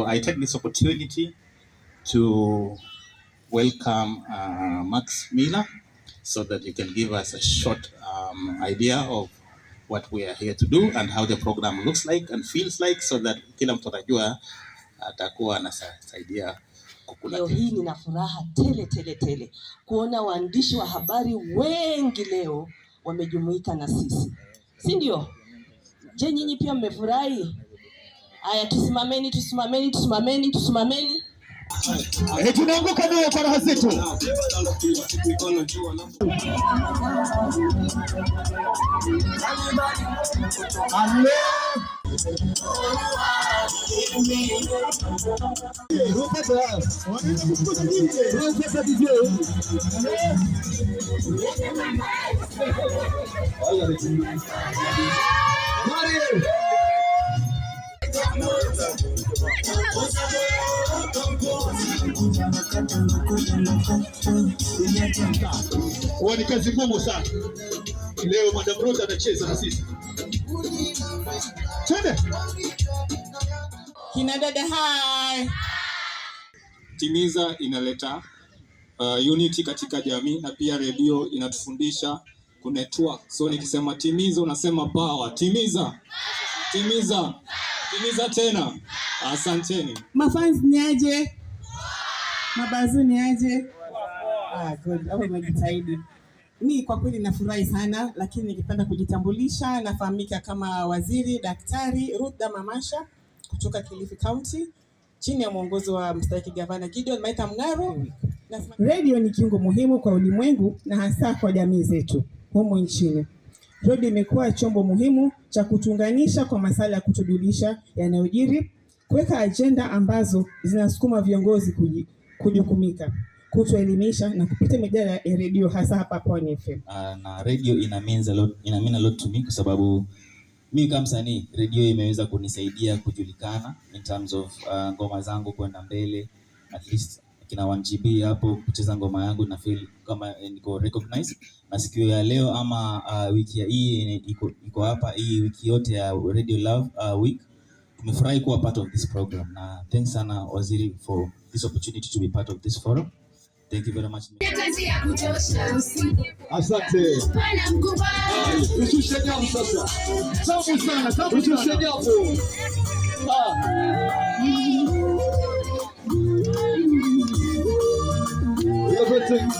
So I take this opportunity to welcome Max Miller so that you can give us a short idea of what we are here to do and how the program looks like and feels like, so that kila mtu atajua atakuwa anasaidia kukula. Leo hii nina furaha tele kuona waandishi wa habari wengi leo wamejumuika na sisi, si ndio? Je, nyinyi pia mmefurahi? Haya, tusimameni. Tunaanguka nayo kwa raha zetu. Ni kazi ngumu sana. Leo Madam Rose anacheza na sisi. Twende. Kina dada hai. Timiza inaleta unity katika jamii, na pia radio inatufundisha kunetwork. So nikisema timiza unasema power. Timiza tena. Asanteni. Mafans ni aje? Mabazu ni aje? Good. Hapo umejitahidi. Mimi kwa kweli nafurahi sana, lakini ningependa kujitambulisha. Nafahamika kama Waziri Daktari Ruth Mamasha kutoka Kilifi County, chini ya mwongozo wa mstahiki Gavana Gideon Maitha Mng'aro. Radio ni kiungo muhimu kwa ulimwengu na hasa kwa jamii zetu humu nchini. Radio imekuwa chombo muhimu cha kutuunganisha kwa masuala ya kutujulisha yanayojiri, kuweka agenda ambazo zinasukuma viongozi kujukumika, kutuelimisha na kupitia mijadala ya radio hasa hapa Pwani FM. Na radio ina mean a lot to me, kwa sababu mimi kama msanii radio imeweza kunisaidia kujulikana in terms of ngoma zangu kwenda mbele, at least kina 1GB hapo kucheza ngoma yangu na feel kama niko recognized. Na siku ya leo ama wiki ya hii iko hapa, hii wiki yote ya Radio Love week, tumefurahi kuwa part of this program, na thanks sana Waziri for this opportunity to be part of this forum. Thank you very much. Asante. Ushushe jamu sasa. Safi sana, ushushe jamu. Everything.